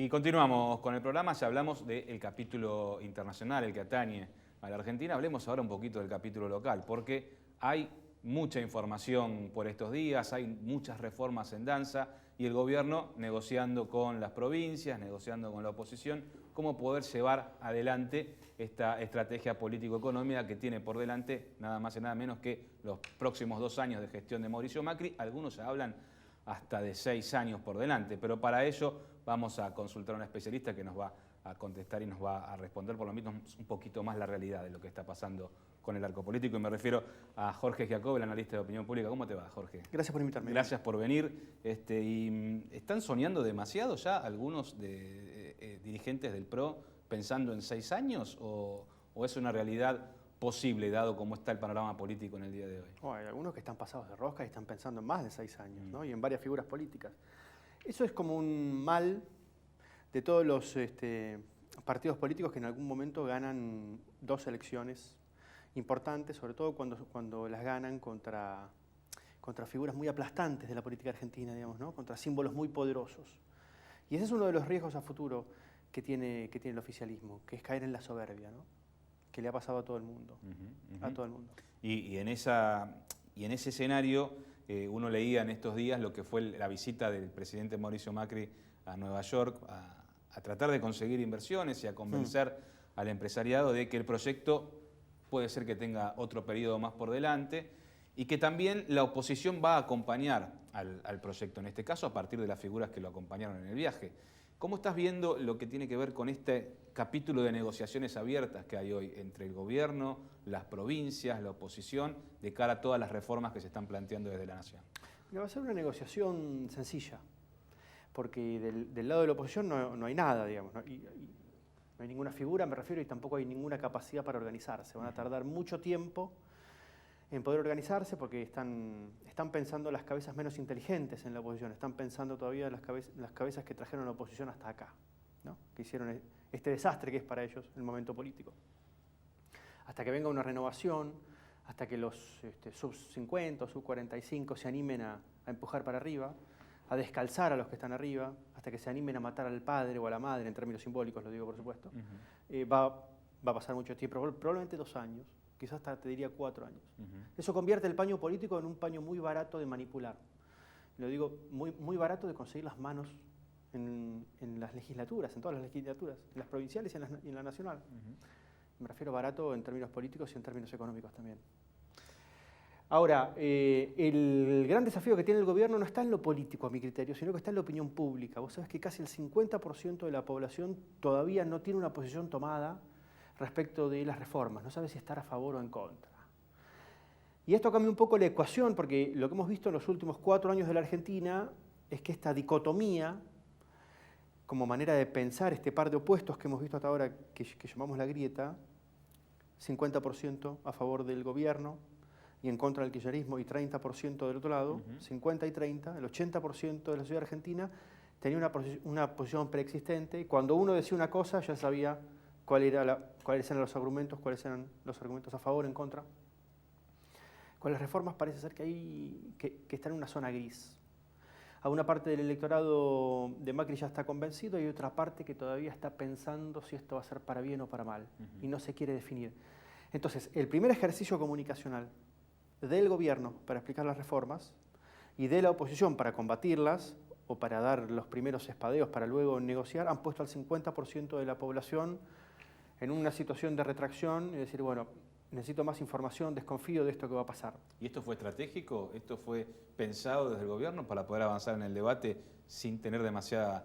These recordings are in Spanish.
Y continuamos con el programa, ya hablamos del capítulo internacional, el que atañe a la Argentina. Hablemos ahora un poquito del capítulo local, porque hay mucha información por estos días, hay muchas reformas en danza y el gobierno negociando con las provincias, negociando con la oposición, cómo poder llevar adelante esta estrategia político-económica que tiene por delante nada más y nada menos que los próximos 2 años de gestión de Mauricio Macri. Algunos ya hablan hasta de 6 años por delante, pero para ello vamos a consultar a un especialista que nos va a contestar y nos va a responder por lo menos un poquito más la realidad de lo que está pasando con el arco político, y me refiero a Jorge Giacobbe, el analista de opinión pública. ¿Cómo te va, Jorge? Gracias por invitarme. Gracias por venir. ¿Están soñando demasiado ya algunos dirigentes del PRO pensando en 6 años o es una realidad posible dado cómo está el panorama político en el día de hoy? Hay algunos que están pasados de rosca y están pensando en más de 6 años, ¿no? Y en varias figuras políticas. Eso es como un mal de todos los partidos políticos que en algún momento ganan 2 elecciones importantes, sobre todo cuando las ganan contra figuras muy aplastantes de la política argentina, digamos, ¿no? Contra símbolos muy poderosos. Y ese es uno de los riesgos a futuro que tiene el oficialismo, que es caer en la soberbia, ¿no? Que le ha pasado a todo el mundo. A todo el mundo. Y en ese escenario, uno leía en estos días lo que fue la visita del presidente Mauricio Macri a Nueva York a tratar de conseguir inversiones y a convencer al empresariado de que el proyecto puede ser que tenga otro periodo más por delante y que también la oposición va a acompañar al proyecto, en este caso a partir de las figuras que lo acompañaron en el viaje. ¿Cómo estás viendo lo que tiene que ver con este capítulo de negociaciones abiertas que hay hoy entre el gobierno, las provincias, la oposición, de cara a todas las reformas que se están planteando desde la Nación? Va a ser una negociación sencilla, porque del lado de la oposición no hay nada, digamos, no hay ninguna figura, me refiero, y tampoco hay ninguna capacidad para organizarse. Van a tardar mucho tiempo en poder organizarse porque están pensando las cabezas menos inteligentes en la oposición, están pensando todavía las cabezas que trajeron la oposición hasta acá, ¿no? Que hicieron este desastre que es para ellos el momento político. Hasta que venga una renovación, hasta que los sub 50 o sub 45 se animen a empujar para arriba, a descalzar a los que están arriba, hasta que se animen a matar al padre o a la madre, en términos simbólicos lo digo por supuesto, va a pasar mucho tiempo, probablemente 2 años, quizás hasta te diría 4 años. Eso convierte el paño político en un paño muy barato de manipular. Lo digo, muy, muy barato de conseguir las manos en las legislaturas, en todas las legislaturas, en las provinciales y en la nacional. Me refiero barato en términos políticos y en términos económicos también. Ahora, el gran desafío que tiene el gobierno no está en lo político, a mi criterio, sino que está en la opinión pública. Vos sabés que casi el 50% de la población todavía no tiene una posición tomada respecto de las reformas, no sabe si estar a favor o en contra. Y esto cambia un poco la ecuación, porque lo que hemos visto en los últimos 4 años de la Argentina es que esta dicotomía, como manera de pensar este par de opuestos que hemos visto hasta ahora, que llamamos la grieta, 50% a favor del gobierno y en contra del kirchnerismo y 30% del otro lado, 50 y 30, el 80% de la sociedad argentina tenía una posición preexistente y cuando uno decía una cosa ya sabía cuáles eran los argumentos a favor, en contra. Con las reformas parece ser que están en una zona gris. A una parte del electorado de Macri ya está convencido y otra parte que todavía está pensando si esto va a ser para bien o para mal y no se quiere definir. Entonces, el primer ejercicio comunicacional del gobierno para explicar las reformas y de la oposición para combatirlas o para dar los primeros espadeos para luego negociar, han puesto al 50% de la población en una situación de retracción y decir, bueno, necesito más información, desconfío de esto que va a pasar. ¿Y esto fue estratégico? ¿Esto fue pensado desde el gobierno para poder avanzar en el debate sin tener demasiada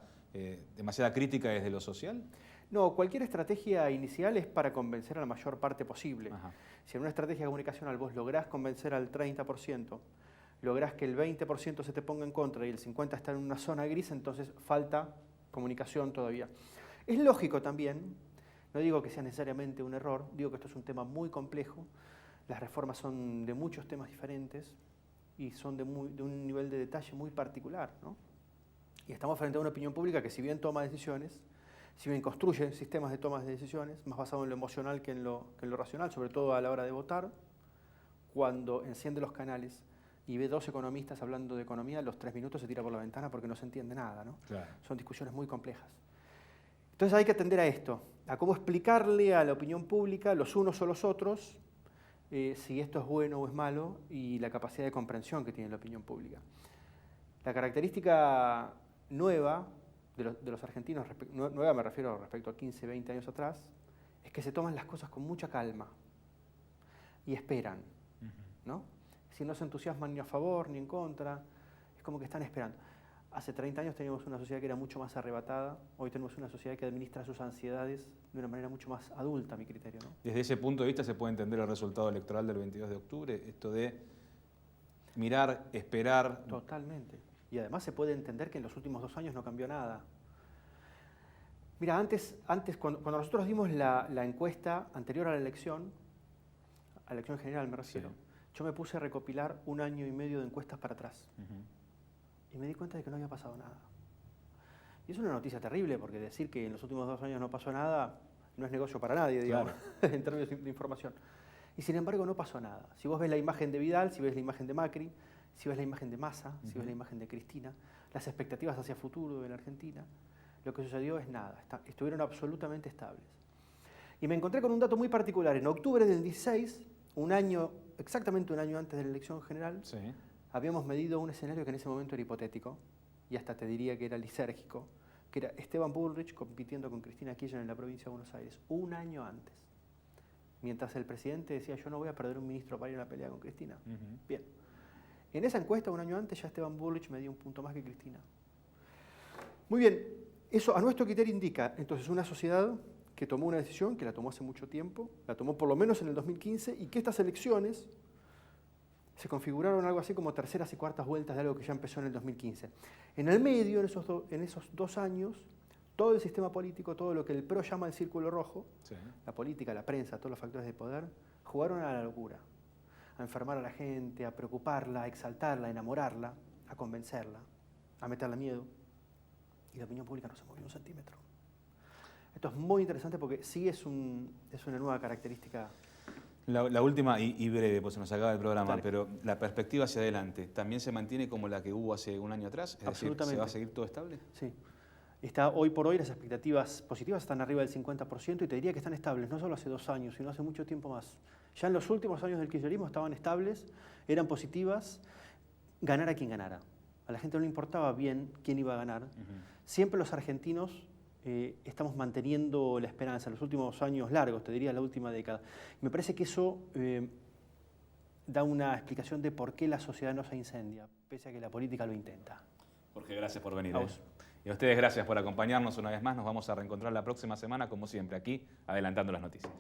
crítica desde lo social? No, cualquier estrategia inicial es para convencer a la mayor parte posible. Ajá. Si en una estrategia comunicacional vos lográs convencer al 30%, lográs que el 20% se te ponga en contra y el 50% está en una zona gris, entonces falta comunicación todavía. Es lógico también, no digo que sea necesariamente un error, digo que esto es un tema muy complejo, las reformas son de muchos temas diferentes y son de un nivel de detalle muy particular, ¿no? Y estamos frente a una opinión pública que si bien toma decisiones, si bien construye sistemas de tomas de decisiones, más basado en lo emocional que en lo racional, sobre todo a la hora de votar, cuando enciende los canales y ve 2 economistas hablando de economía, a los 3 minutos se tira por la ventana porque no se entiende nada, ¿no? Claro. Son discusiones muy complejas. Entonces hay que atender a esto, a cómo explicarle a la opinión pública, los unos o los otros, si esto es bueno o es malo y la capacidad de comprensión que tiene la opinión pública. La característica nueva de los argentinos, nueva me refiero respecto a 15, 20 años atrás, es que se toman las cosas con mucha calma y esperan, ¿no? Si no se entusiasman ni a favor ni en contra, es como que están esperando. Hace 30 años teníamos una sociedad que era mucho más arrebatada, hoy tenemos una sociedad que administra sus ansiedades de una manera mucho más adulta, a mi criterio, ¿no? Desde ese punto de vista se puede entender el resultado electoral del 22 de octubre, esto de mirar, esperar. Totalmente. Y además se puede entender que en los últimos 2 años no cambió nada. Mira, antes cuando nosotros dimos la encuesta anterior a la elección general me refiero, Sí. yo me puse a recopilar 1 año y medio de encuestas para atrás. Ujú. Y me di cuenta de que no había pasado nada. Y es una noticia terrible, porque decir que en los últimos 2 años no pasó nada no es negocio para nadie, digamos, Claro. en términos de información. Y sin embargo no pasó nada. Si vos ves la imagen de Vidal, si ves la imagen de Macri, si ves la imagen de Massa, si ves la imagen de Cristina, las expectativas hacia futuro de la Argentina, lo que sucedió es nada, estuvieron absolutamente estables. Y me encontré con un dato muy particular. En octubre del 16, exactamente un año antes de la elección general, Sí. habíamos medido un escenario que en ese momento era hipotético, y hasta te diría que era lisérgico, que era Esteban Bullrich compitiendo con Cristina Kirchner en la provincia de Buenos Aires, 1 año antes. Mientras el presidente decía, yo no voy a perder un ministro para ir a una pelea con Cristina. Ujú. Bien. En esa encuesta, 1 año antes, ya Esteban Bullrich medía 1 punto más que Cristina. Muy bien, eso a nuestro criterio indica, entonces, una sociedad que tomó una decisión, que la tomó hace mucho tiempo, la tomó por lo menos en el 2015, y que estas elecciones se configuraron algo así como terceras y cuartas vueltas de algo que ya empezó en el 2015. En el medio, en esos 2 años, todo el sistema político, todo lo que el PRO llama el círculo rojo, Sí. la política, la prensa, todos los factores de poder, jugaron a la locura, a enfermar a la gente, a preocuparla, a exaltarla, a enamorarla, a convencerla, a meterle miedo. Y la opinión pública no se movió 1 centímetro. Esto es muy interesante porque sí es una nueva característica. La última y breve, pues se nos acaba el programa, Dale. pero la perspectiva hacia adelante, ¿también se mantiene como la que hubo hace 1 año atrás? Es decir, Absolutamente. ¿se va a seguir todo estable? Sí. Hoy por hoy las expectativas positivas están arriba del 50% y te diría que están estables, no solo hace 2 años, sino hace mucho tiempo más. Ya en los últimos años del kirchnerismo estaban estables, eran positivas, ganara quien ganara. A la gente no le importaba bien quién iba a ganar. Ujú. Siempre los argentinos estamos manteniendo la esperanza, en los últimos años largos, te diría la última década. Me parece que eso da una explicación de por qué la sociedad no se incendia, pese a que la política lo intenta. Jorge, gracias por venir. A vos. Y a ustedes gracias por acompañarnos una vez más. Nos vamos a reencontrar la próxima semana, como siempre, aquí, adelantando las noticias.